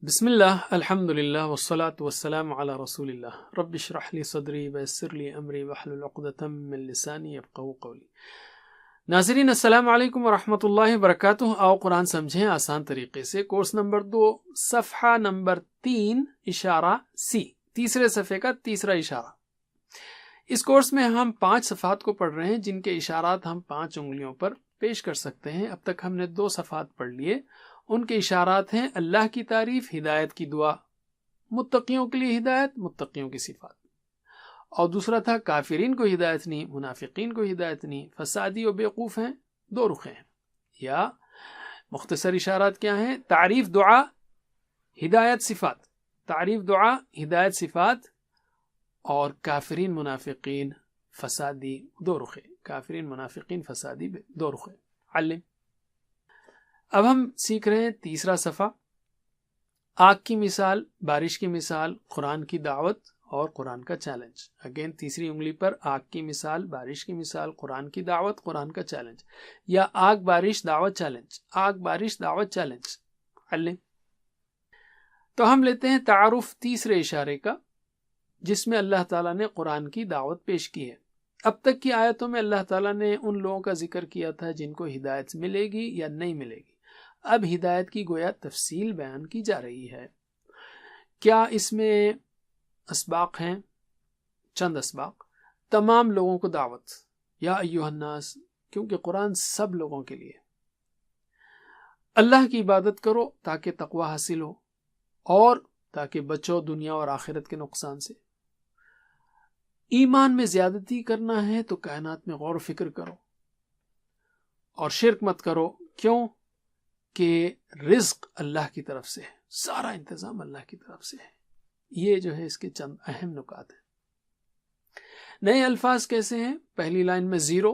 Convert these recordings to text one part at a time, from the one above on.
بسم اللہ الحمد للہ والصلاة والسلام علی رسول اللہ رب اشرح لی صدری ویسر لی امری واحلل عقدۃ من لسانی یفقہوا قولی۔ ناظرین السلام علیکم ورحمۃ اللہ وبرکاتہ۔ آؤ قرآن سمجھیں آسان طریقے سے۔ کورس نمبر 2 صفحہ نمبر 3 اشارہ سی، تیسرے صفحے کا تیسرا اشارہ۔ اس کورس میں ہم 5 صفحات کو پڑھ رہے ہیں جن کے اشارات ہم 5 انگلیوں پر پیش کر سکتے ہیں۔ اب تک ہم نے 2 صفحات پڑھ لیے، ان کے اشارات ہیں اللہ کی تعریف، ہدایت کی دعا، متقیوں کے لیے ہدایت، متقیوں کی صفات، اور دوسرا تھا کافرین کو ہدایت نہیں، منافقین کو ہدایت نہیں، فسادی و بیوقوف ہیں، 2 رخیں ہیں۔ یا مختصر اشارات کیا ہیں؟ تعریف، دعا، ہدایت، صفات۔ تعریف، دعا، ہدایت، صفات، اور کافرین، منافقین، فسادی، 2 رخیں۔ کافرین، منافقین، فسادی، 2 رخیں۔ علم۔ اب ہم سیکھ رہے ہیں تیسرا صفحہ، آگ کی مثال، بارش کی مثال، قرآن کی دعوت اور قرآن کا چیلنج۔ اگین تیسری انگلی پر آگ کی مثال، بارش کی مثال، قرآن کی دعوت، قرآن کا چیلنج، یا آگ، بارش، دعوت، چیلنج، آگ، بارش، دعوت، چیلنج۔ علم۔ تو ہم لیتے ہیں تعارف تیسرے اشارے کا، جس میں اللہ تعالیٰ نے قرآن کی دعوت پیش کی ہے۔ اب تک کی آیتوں میں اللہ تعالیٰ نے ان لوگوں کا ذکر کیا تھا جن کو ہدایت ملے گی یا نہیں ملے گی۔ اب ہدایت کی گویا تفصیل بیان کی جا رہی ہے۔ کیا اس میں اسباق ہیں؟ چند اسباق۔ تمام لوگوں کو دعوت، یا ایھا الناس، کیونکہ قرآن سب لوگوں کے لیے۔ اللہ کی عبادت کرو تاکہ تقوی حاصل ہو اور تاکہ بچو دنیا اور آخرت کے نقصان سے۔ ایمان میں زیادتی کرنا ہے تو کائنات میں غور و فکر کرو اور شرک مت کرو۔ کیوں؟ کہ رزق اللہ کی طرف سے ہے، سارا انتظام اللہ کی طرف سے ہے۔ یہ جو ہے اس کے چند اہم نکات ہیں۔ نئے الفاظ کیسے ہیں؟ پہلی لائن میں 0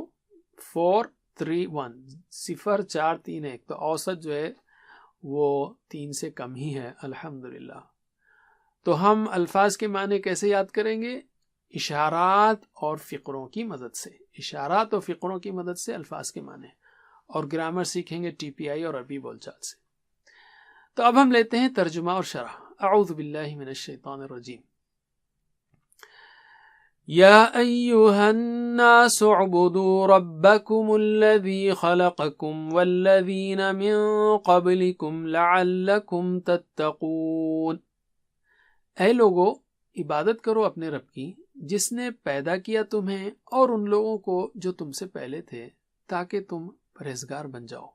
4 3 1، 0 4 3 1، تو اوسط جو ہے وہ 3 سے کم ہی ہے الحمدللہ۔ تو ہم الفاظ کے معنی کیسے یاد کریں گے؟ اشارات اور فقروں کی مدد سے۔ اشارات اور فقروں کی مدد سے الفاظ کے معنی، اور گرامر سیکھیں گے TPI اور عربی بول چال سے۔ تو اب ہم لیتے ہیں ترجمہ اور شرح۔ اعوذ باللہ من الشیطان الرجیم۔ یا ایھا الناس اعبدوا ربکم الذی خلقکم والذین من قبلکم لعلکم تتقون۔ اے لوگو، عبادت کرو اپنے رب کی جس نے پیدا کیا تمہیں اور ان لوگوں کو جو تم سے پہلے تھے، تاکہ تم پرہیزگار بن جاؤ۔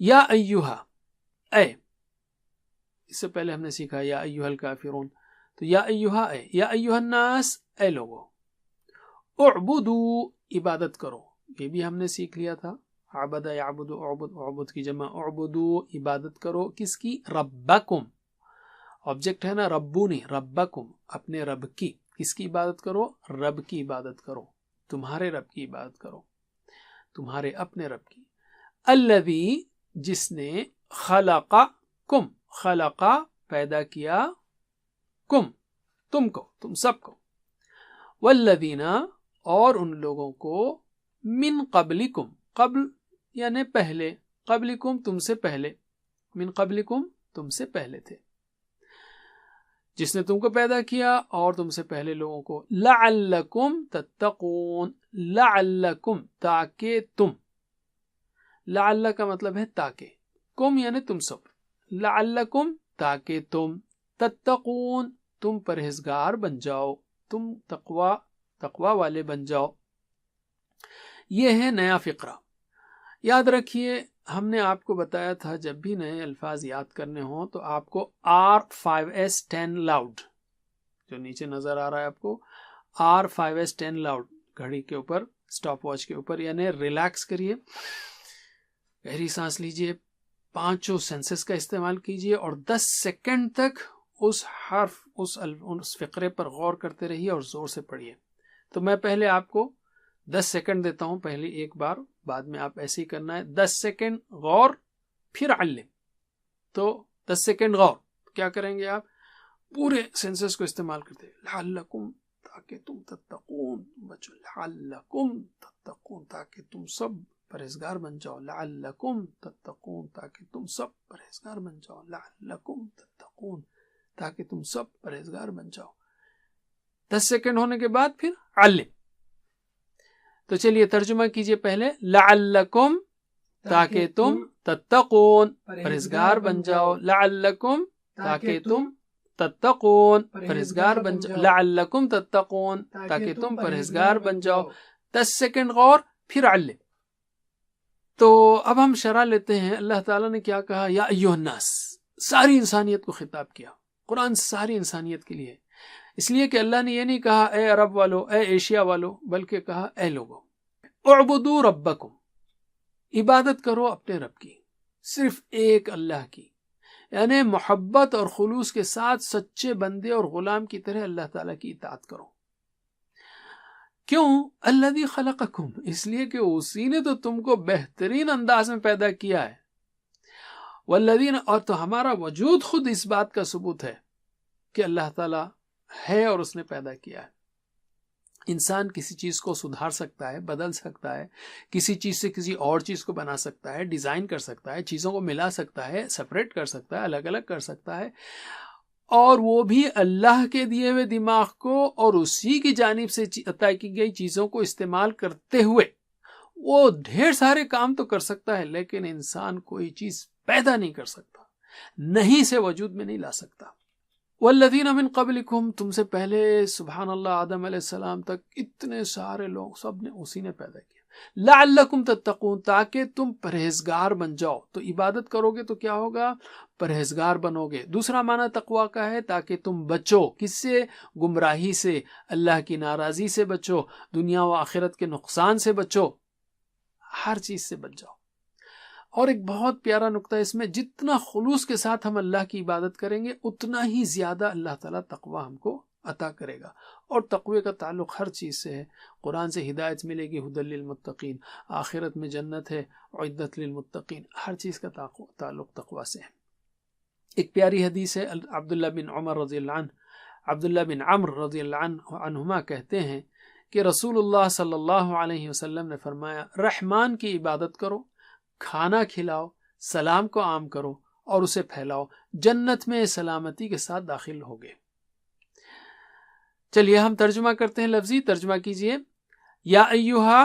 یا ایھا، اے، اس سے پہلے ہم نے سیکھا یا ایھا الکافرون، تو یا ایھا، اے، یا ایھا الناس، اے لوگو، اعبدوا، عبادت کرو، یہ بھی ہم نے سیکھ لیا تھا۔ عبد یعبد، اعبد، اعبد کی جمع اعبدوا، عبادت کرو کس کی؟ ربکم، آبجیکٹ ہے نا، ربونی، ربکم، اپنے رب کی۔ کس کی عبادت کرو؟ رب کی عبادت کرو، تمہارے رب کی عبادت کرو، تمہارے اپنے رب کی۔ الذی، جس نے، خلقکم، خلقا، پیدا کیا، کم، تم کو، تم سب کو، والذین، اور ان لوگوں کو، من قبلکم، قبل یعنی پہلے، قبلکم تم سے پہلے، من قبلکم تم سے پہلے تھے، جس نے تم کو پیدا کیا اور تم سے پہلے لوگوں کو، لعلکم تتقون، لعلکم، تاکہ تم، لعل کا مطلب ہے تاکہ، کم یعنی تم سب، لعلکم، تاکہ تم، تتقون، تم پرہیزگار بن جاؤ، تم تقوی والے بن جاؤ۔ یہ ہے نیا فقرہ۔ یاد رکھیے، ہم نے آپ کو بتایا تھا جب بھی نئے الفاظ یاد کرنے ہوں تو آپ کو R5S10 لاؤڈ، جو نیچے نظر آ رہا ہے آپ کو، R5S10 لاؤڈ، گھڑی کے اوپر، سٹاپ واچ کے اوپر، یعنی ریلیکس کریے، گہری سانس لیجئے، 5 سینسز کا استعمال کیجئے اور 10 سیکنڈ تک اس حرف، اس فقرے پر غور کرتے رہیے اور زور سے پڑھیے۔ تو میں پہلے آپ کو 10 سیکنڈ دیتا ہوں، پہلے ایک بار، بعد میں آپ ایسے ہی کرنا ہے، 10 سیکنڈ غور، پھر علم۔ تو 10 سیکنڈ غور، کیا کریں گے آپ؟ پورے سینسز کو استعمال کرتے ہیں، لعلکم، تاکہ تم تتقون، بچو، لعلکم تتقون، تاکہ تم سب پرہیزگار بن جاؤ، لعلکم تتقون تاکہ تم سب پرہیزگار بن جاؤ، لعلکم تتقون تاکہ تم سب پرہیزگار بن جاؤ۔ 10 سیکنڈ ہونے کے بعد پھر علم۔ تو چلیے ترجمہ کیجئے پہلے، لعلکم تاکہ تم، تتقون پرہیزگار بن جاؤ، لعلکم تاکہ تم، تتقون پرہیزگار بن جاؤ، لعلکم تتقون تاکہ تم پرہیزگار بن جاؤ۔ 10 سیکنڈ غور، پھر علم۔ تو اب ہم شرح لیتے ہیں اللہ تعالیٰ نے کیا کہا، یا ایھا الناس، ساری انسانیت کو خطاب کیا۔ قرآن ساری انسانیت کے لیے، اس لیے کہ اللہ نے یہ نہیں کہا اے عرب والو، اے ایشیا والو، بلکہ کہا اے لوگو، اعبدوا ربکم، عبادت کرو اپنے رب کی، صرف ایک اللہ کی، یعنی محبت اور خلوص کے ساتھ سچے بندے اور غلام کی طرح اللہ تعالیٰ کی اطاعت کرو۔ کیوں؟ الذی خلقکم، اس لیے کہ اسی نے تو تم کو بہترین انداز میں پیدا کیا ہے، والذین، اور تو ہمارا وجود خود اس بات کا ثبوت ہے کہ اللہ تعالیٰ ہے اور اس نے پیدا کیا ہے۔ انسان کسی چیز کو سدھار سکتا ہے، بدل سکتا ہے، کسی چیز سے کسی اور چیز کو بنا سکتا ہے، ڈیزائن کر سکتا ہے، چیزوں کو ملا سکتا ہے، سپریٹ کر سکتا ہے، الگ الگ کر سکتا ہے، اور وہ بھی اللہ کے دیے ہوئے دماغ کو اور اسی کی جانب سے عطا کی گئی چیزوں کو استعمال کرتے ہوئے وہ ڈھیر سارے کام تو کر سکتا ہے، لیکن انسان کوئی چیز پیدا نہیں کر سکتا، نہیں سے وجود میں نہیں لا سکتا۔ والذین من قبلکم، تم سے پہلے سبحان اللہ آدم علیہ السلام تک اتنے سارے لوگ، سب نے اسی نے پیدا کیا۔ لعلکم تتقون، تاکہ تم پرہیزگار بن جاؤ۔ تو عبادت کرو گے تو کیا ہوگا؟ پرہیزگار بنو گے۔ دوسرا معنی تقویٰ کا ہے تاکہ تم بچو، کس سے؟ گمراہی سے، اللہ کی ناراضی سے بچو، دنیا و آخرت کے نقصان سے بچو، ہر چیز سے بچ جاؤ۔ اور ایک بہت پیارا نقطہ اس میں، جتنا خلوص کے ساتھ ہم اللہ کی عبادت کریں گے اتنا ہی زیادہ اللہ تعالیٰ تقویٰ ہم کو عطا کرے گا۔ اور تقوی کا تعلق ہر چیز سے ہے، قرآن سے ہدایت ملے گی، ھدی للمتقین، آخرت میں جنت ہے، اعدت للمتقین، ہر چیز کا تعلق تقوی سے ہے۔ ایک پیاری حدیث ہے، عبداللہ بن عمر رضی اللہ عنہ، عبداللہ بن عمر رضی اللہ عنہما کہتے ہیں کہ رسول اللہ صلی اللہ علیہ وسلم نے فرمایا، رحمان کی عبادت کرو، کھانا کھلاؤ، سلام کو عام کرو اور اسے پھیلاؤ، جنت میں سلامتی کے ساتھ داخل ہوگے۔ چلیے ہم ترجمہ کرتے ہیں، لفظی ترجمہ کیجئے۔ یا ایھا،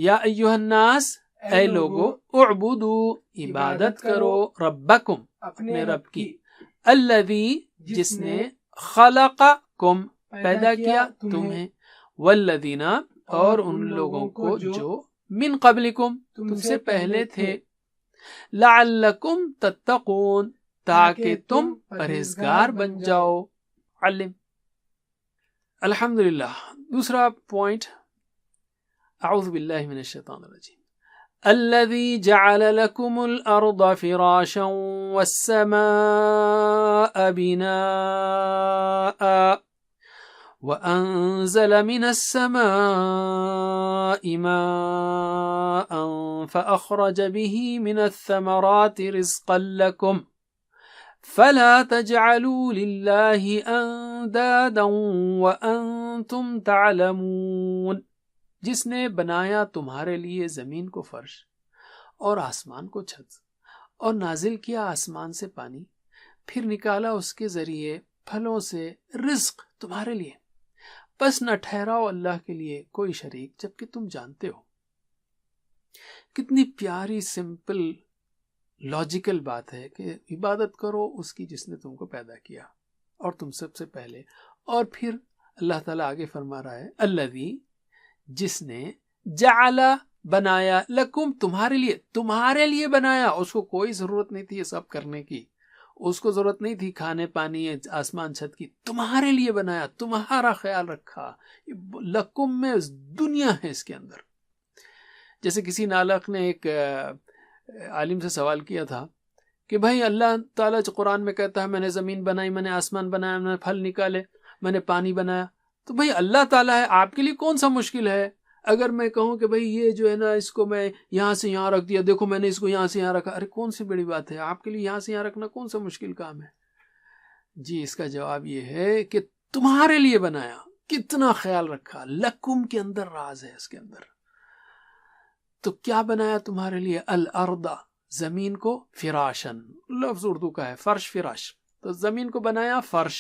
یا ایھا الناس، اے لوگو، اعبدو، عبادت کرو، ربکم، اپنے رب کی، الذی، جس نے، خلقکم، پیدا کیا تمہیں، والذین، اور ان لوگوں کو جو، من قبلکم، تم سے پہلے تھے، لعلکم تتقون، تاکہ تم پرہیزگار بن جاؤ۔ علم۔ الحمدللہ۔ دوسرا پوائنٹ، اعوذ باللہ من الشیطان الرجیم۔ الذي جعل لكم الأرض فراشا والسماء بناء وأنزل من السماء ماء فأخرج به من الثمرات رزقا لكم فلا تجعلوا لله أندادا وأنتم تعلمون۔ جس نے بنایا تمہارے لیے زمین کو فرش اور آسمان کو چھت، اور نازل کیا آسمان سے پانی، پھر نکالا اس کے ذریعے پھلوں سے رزق تمہارے لیے، بس نہ ٹھہراؤ اللہ کے لیے کوئی شریک جبکہ تم جانتے ہو۔ کتنی پیاری سمپل لاجیکل بات ہے کہ عبادت کرو اس کی جس نے تم کو پیدا کیا اور تم سب سے پہلے، اور پھر اللہ تعالیٰ آگے فرما رہا ہے، الذی، جس نے، جعل، بنایا، لکم، تمہارے لیے بنایا۔ اس کو کوئی ضرورت نہیں تھی یہ سب کرنے کی، اس کو ضرورت نہیں تھی کھانے پانی آسمان چھت کی، تمہارے لیے بنایا، تمہارا خیال رکھا۔ لکم میں دنیا ہے اس کے اندر۔ جیسے کسی نالق نے ایک عالم سے سوال کیا تھا کہ بھائی اللہ تعالیٰ قرآن میں کہتا ہے میں نے زمین بنائی، میں نے آسمان بنایا، میں نے پھل نکالے، میں نے پانی بنایا، تو بھائی اللہ تعالیٰ ہے، آپ کے لیے کون سا مشکل ہے اگر میں کہوں کہ بھائی یہ جو ہے نا اس کو میں یہاں سے یہاں رکھ دیا، دیکھو میں نے اس کو یہاں سے یہاں رکھا، ارے کون سی بڑی بات ہے، آپ کے لیے یہاں سے یہاں رکھنا کون سا مشکل کام ہے؟ جی اس کا جواب یہ ہے کہ تمہارے لیے بنایا، کتنا خیال رکھا، لکم کے اندر راز ہے، اس کے اندر تو کیا بنایا تمہارے لیے؟ الارض، زمین کو، فراشن، لفظ اردو کا ہے فرش فراش، تو زمین کو بنایا فرش،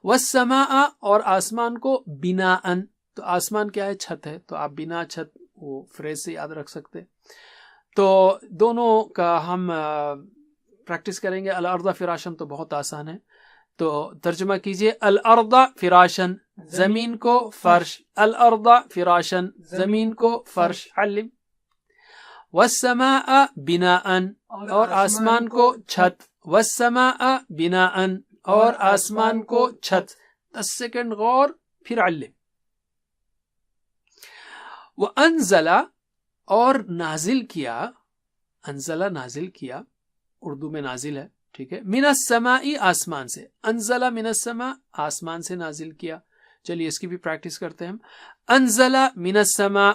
والسماء، اور آسمان کو، بناءً، تو آسمان کیا ہے؟ چھت ہے، تو آپ بنا چھت وہ فریز سے یاد رکھ سکتے. تو دونوں کا ہم پریکٹس کریں گے. الارض فراشن تو بہت آسان ہے، تو ترجمہ کیجئے. الارض فراشن، زمین کو فرش، الارض فراشن، زمین کو فرش. علم. والسماء بناءً، اور آسمان کو چھت، والسماء بناءً، اور آسمان کو چھت. 10 سیکنڈ غور، پھر علم. وانزل، اور نازل کیا، انزلہ نازل کیا، اردو میں نازل ہے، ٹھیک ہے. من السماء، آسمان سے. انزل من السماء، آسمان سے نازل کیا. چلیے اس کی بھی پریکٹس کرتے ہیں ہم. انزل من السماء،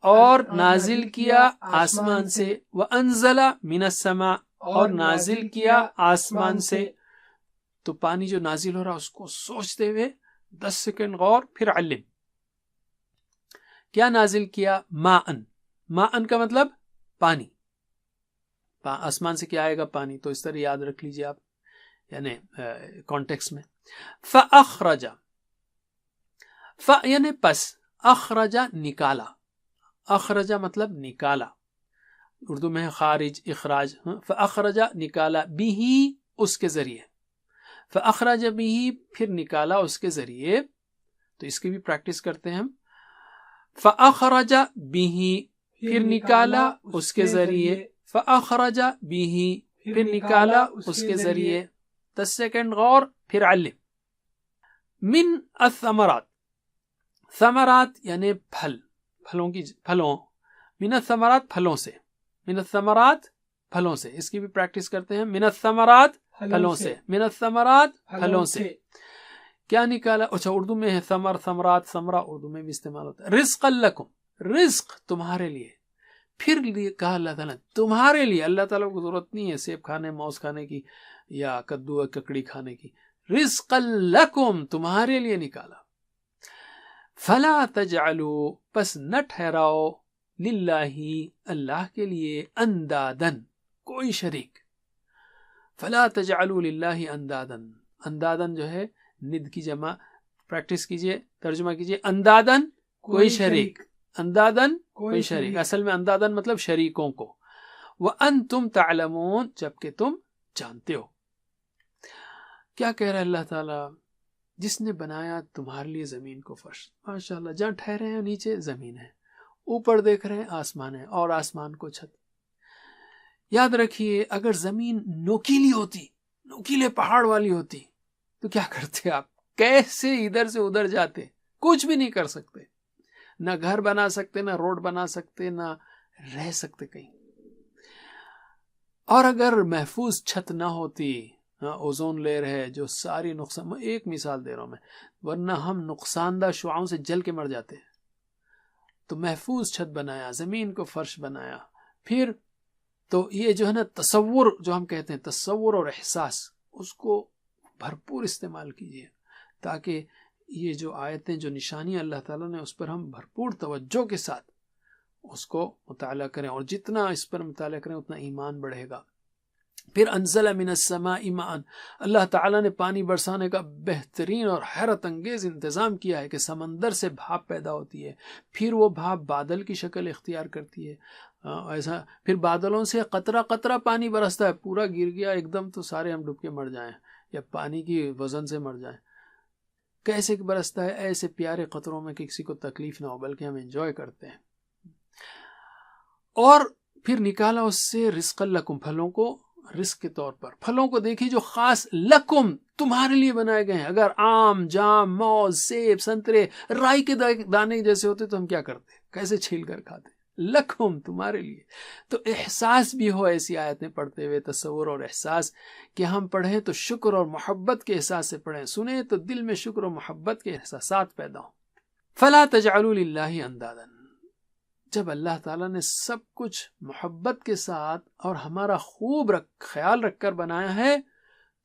اور نازل کیا آسمان سے. وانزل من السماء، اور نازل کیا آسمان سے. تو پانی جو نازل ہو رہا اس کو سوچتے ہوئے 10 سیکنڈ غور، پھر علم. کیا نازل کیا؟ ماءً. ماءً کا مطلب پانی. آسمان سے کیا آئے گا؟ پانی. تو اس طرح یاد رکھ لیجئے آپ، یعنی کانٹیکس میں. فاخرج، یعنی پس، اخرج نکالا، اخرج مطلب نکالا، اردو میں ہے خارج، اخراج. فاخرج نکالا، بھی اس کے ذریعے. فاخرج بھی، پھر نکالا اس کے ذریعے. تو اس کی بھی پریکٹس کرتے ہیں ہم. فاخرج بھی، پھر نکالا اس کے ذریعے. فاخرج بھی، پھر نکالا اس کے ذریعے. 10 سیکنڈ غور، پھر علم. من الثمرات، ثمرات یعنی پھل، پھلوں. من الثمرات پھلوں سے، من الثمرات پھلوں سے. اس کی بھی پریکٹس کرتے ہیں. من الثمرات پھلوں سے، من الثمرات پھلوں سے. کیا نکالا؟ اچھا اردو میں ہے ثمر، ثمرات، ثمرہ اردو میں بھی استعمال ہوتا ہے. رزقا لکم، رزق تمہارے لیے. پھر کہا اللہ تعالیٰ تمہارے لیے. اللہ تعالیٰ کو ضرورت نہیں ہے سیب کھانے، موز کھانے کی، یا کدو ککڑی کھانے کی. رزقا لکم، تمہارے لیے نکالا. فلا تجعلوا، پس نہ ٹھہراؤ، للہ، اللہ کے لیے، اندادن، کوئی شریک. فلا تجعلوا للہ اندادن، اندادن جو ہے ند کی جمع. پریکٹس کیجئے، ترجمہ کیجئے. اندادن کوئی شریک، اندادن کوئی شریک. اصل میں اندادن مطلب شریکوں کو. وانتم تعلمون، جبکہ تم جانتے ہو. کیا کہہ رہا ہے اللہ تعالیٰ؟ جس نے بنایا تمہارے لیے زمین کو فرش، ماشاءاللہ، جہاں ٹھہرے ہیں نیچے زمین ہے، اوپر دیکھ رہے ہیں آسمان ہے، اور آسمان کو چھت. یاد رکھیے اگر زمین نوکیلی ہوتی، نوکیلے پہاڑ والی ہوتی، تو کیا کرتے آپ؟ کیسے ادھر سے ادھر جاتے؟ کچھ بھی نہیں کر سکتے، نہ گھر بنا سکتے، نہ روڈ بنا سکتے، نہ رہ سکتے کہیں. اور اگر محفوظ چھت نہ ہوتی، اوزون لیئر ہے جو ساری نقصان، ایک مثال دے رہا ہوں میں، ورنہ ہم نقصان دہ شعاعوں سے جل کے مر جاتے. تو محفوظ چھت بنایا، زمین کو فرش بنایا. پھر تو یہ جو ہے نا تصور، جو ہم کہتے ہیں تصور اور احساس، اس کو بھرپور استعمال کیجیے، تاکہ یہ جو آیتیں، جو نشانیاں اللہ تعالیٰ نے، اس پر ہم بھرپور توجہ کے ساتھ اس کو مطالعہ کریں، اور جتنا اس پر مطالعہ کریں اتنا ایمان بڑھے گا. پھر انزل من السماء ماء، اللہ تعالیٰ نے پانی برسانے کا بہترین اور حیرت انگیز انتظام کیا ہے کہ سمندر سے بھاپ پیدا ہوتی ہے، پھر وہ بھاپ بادل کی شکل اختیار کرتی ہے. ایسا پھر بادلوں سے قطرہ قطرہ پانی برستا ہے، پورا گر گیا ایک دم تو سارے ہم ڈوب کے مر جائیں، یا پانی کی وزن سے مر جائیں. کیسے برستا ہے؟ ایسے پیارے قطروں میں کہ کسی کو تکلیف نہ ہو، بلکہ ہم انجوائے کرتے ہیں. اور پھر نکالا اس سے رزق لکم، پھلوں کو رزق کے طور پر. پھلوں کو دیکھیے جو خاص لکم، تمہارے لیے بنائے گئے ہیں. اگر آم، جام، موز، سیب، سنترے، رائی کے دانے جیسے ہوتے تو ہم کیا کرتے؟ کیسے چھیل کر کھاتے؟ لکم، تمہارے لیے. تو احساس بھی ہو ایسی آیتیں پڑھتے ہوئے، تصور اور احساس، کہ ہم پڑھیں تو شکر اور محبت کے احساس سے پڑھیں، سنیں تو دل میں شکر اور محبت کے احساسات پیدا ہوں. فلا تجعلوا للہ اندادا، جب اللہ تعالیٰ نے سب کچھ محبت کے ساتھ اور ہمارا خوب خیال رکھ کر بنایا ہے،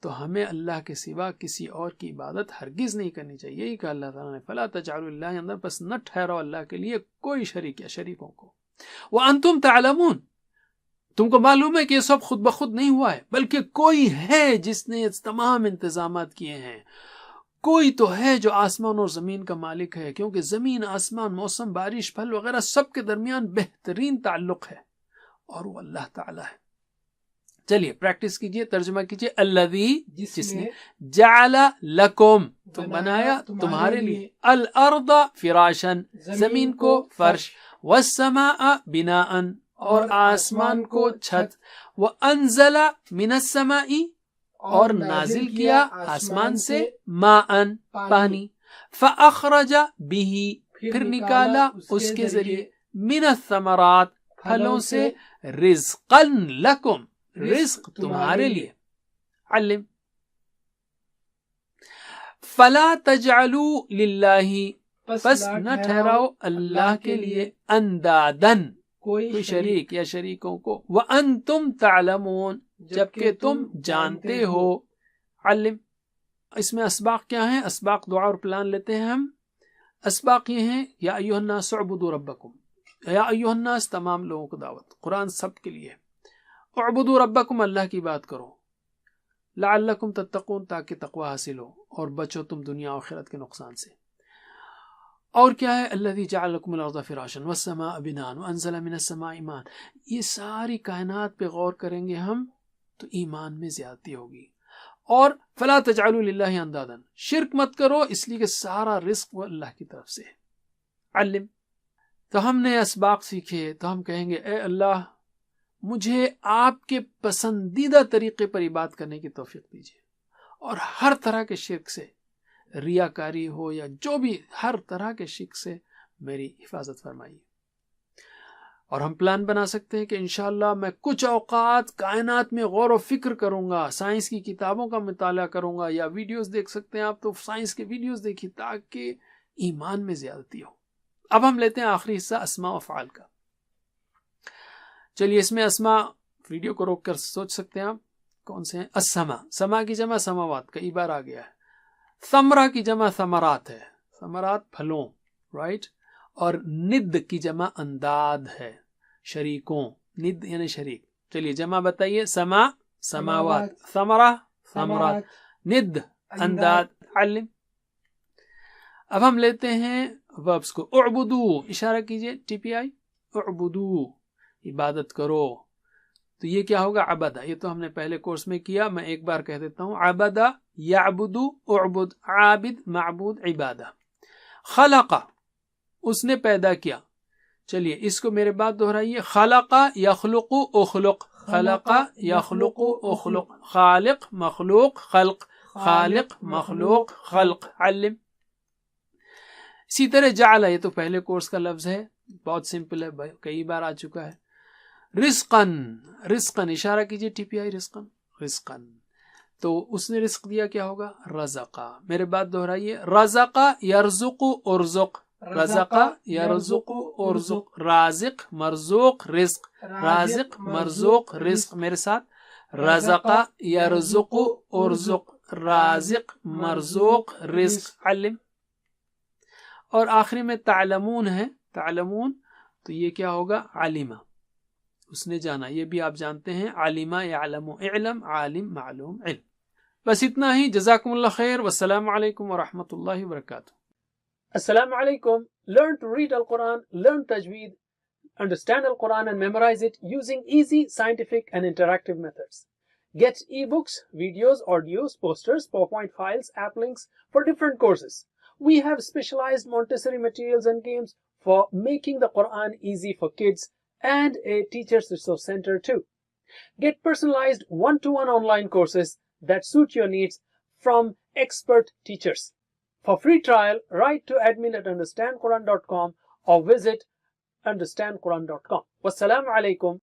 تو ہمیں اللہ کے سوا کسی اور کی عبادت ہرگز نہیں کرنی چاہیے. یہی کہا اللہ تعالیٰ نے، فلا تجعلوا للہ اندادا، پس نہ ٹھہراؤ اللہ کے لیے کوئی شریک یا شریکوں کو. وَأَنْتُمْ تَعْلَمُونَ، تم کو معلوم ہے کہ یہ سب خود بخود نہیں ہوا ہے، بلکہ کوئی ہے جس نے یہ تمام انتظامات کیے ہیں، کوئی تو ہے جو آسمان اور زمین کا مالک ہے، کیونکہ زمین، آسمان، موسم، بارش، پھل وغیرہ سب کے درمیان بہترین تعلق ہے، اور وہ اللہ تعالی ہے۔ چلیے پریکٹس کیجئے، ترجمہ کیجئے۔ الذی، جس نے، جعل لکم، تو بنایا تمہارے لیے، الارض فراشا، زمین کو فرش، والسماء بناء، اور آسمان کو چھت، وانزل من السماء، اور نازل کیا آسمان سے، ماء، پانی، فاخرج به، پھر نکالا اس کے ذریعے، من الثمرات، پھلوں سے، رزقا لکم، رزق تمہارے لیے، علم، فلا تجعلوا للہ، پس نہ ٹھہراؤ اللہ کے لیے، اندادن، کوئی شریک یا شریکوں کو، وانتم تعلمون، جبکہ تم جانتے ہو، علم۔ اس میں اسباق کیا ہیں؟ اسباق دعا اور پلان لیتے ہیں ہم۔ اسباق یہ ہیں، یا ایھا الناس اعبدوا ربکم، یا ایھا الناس تمام لوگوں کو دعوت، قرآن سب کے لیے، اعبدوا ربکم، اللہ کی بات کرو، لعلکم تتقون، تاکہ تقوی حاصل ہو اور بچو تم دنیا و آخرت کے نقصان سے۔ اور کیا ہے؟ الذی جعل لکم الارض فراشا والسماء بناء وانزل من السماء ماء، یہ ساری کائنات پہ غور کریں گے ہم تو ایمان میں زیادتی ہوگی۔ اور فلا تجعلوا للہ اندادا، شرک مت کرو، اس لیے کہ سارا رزق وہ اللہ کی طرف سے ہے، علم۔ تو ہم نے اسباق سیکھے تو ہم کہیں گے اے اللہ مجھے آپ کے پسندیدہ طریقے پر عبادت کرنے کی توفیق دیجیے، اور ہر طرح کے شرک سے، ریاکاری ہو یا جو بھی، ہر طرح کے شرک سے میری حفاظت فرمائیے۔ اور ہم پلان بنا سکتے ہیں کہ انشاءاللہ میں کچھ اوقات کائنات میں غور و فکر کروں گا، سائنس کی کتابوں کا مطالعہ کروں گا، یا ویڈیوز دیکھ سکتے ہیں آپ، تو سائنس کے ویڈیوز دیکھیے تاکہ ایمان میں زیادتی ہو۔ اب ہم لیتے ہیں آخری حصہ، اسماء و افعال کا۔ چلیے اس میں اسماء، ویڈیو کو روک کر سوچ سکتے ہیں آپ کون سے ہیں۔ السما، سما کی جمع سماوات، کئی بار آ گیا ہے۔ ثمرہ کی جمع ثمرات ہے، ثمرات پھلوں، رائٹ۔ اور ند کی جمع انداد ہے، شریکوں، ند یعنی شریک۔ چلیے جمع بتائیے، سما سماوات، ثمرہ ثمرات، ند انداد، علم۔ اب ہم لیتے ہیں وربس کو۔ اعبدو، اشارہ کیجئے، ٹی پی آئی، اعبدو، عبادت کرو۔ تو یہ کیا ہوگا؟ عبدہ، یہ تو ہم نے پہلے کورس میں کیا، میں ایک بار کہہ دیتا ہوں۔ عبدہ یعبدو، اعبد، عابد، معبود، عبادہ۔ خلق، اس نے پیدا کیا۔ چلیے اس کو میرے بعد دہرائیے، خلق یخلق اخلق، خلق یخلق اخلق، خالق مخلوق خلق، خالق مخلوق خلق، علم۔ اسی طرح جعل، یہ تو پہلے کورس کا لفظ ہے، بہت سمپل ہے، کئی بار آ چکا ہے۔ رزقن، رزقن، اشارہ کیجئے ٹی پی آئی، رزقن، رزقن، تو اس نے رزق دیا، کیا ہوگا؟ رزقا۔ میرے بعد دہرائیے، رزق یرزق ارزق، رزق یرزق ارزق، رازق مرزوق رزق، رازق مرزوق رزق، میرے ساتھ، رزق یرزق ارزق، رازق مرزوق رزق، علم۔ اور آخری میں تعلمون ہے، تعلمون، تو یہ کیا ہوگا؟ علمہ، اس نے جانا، یہ بھی آپ جانتے ہیں، علمہ یعلم، علم، عالم، معلوم، علم۔ بس اتنا ہی، جزاکم اللہ خیر، والسلام علیکم ورحمۃ اللہ وبرکاتہ۔ السلام علیکم۔ Learn to read Al-Quran, learn Tajweed, understand Al-Quran and memorize it using easy, scientific and interactive methods. Get ebooks, videos, audios, posters, PowerPoint files, app links for different courses. We have specialized Montessori materials and games for making the Quran easy for kids, and a teacher's resource center too. Get personalized one-to-one online courses that suit your needs from expert teachers. For free trial, write to admin@understandquran.com or visit understandquran.com. Wassalamu alaikum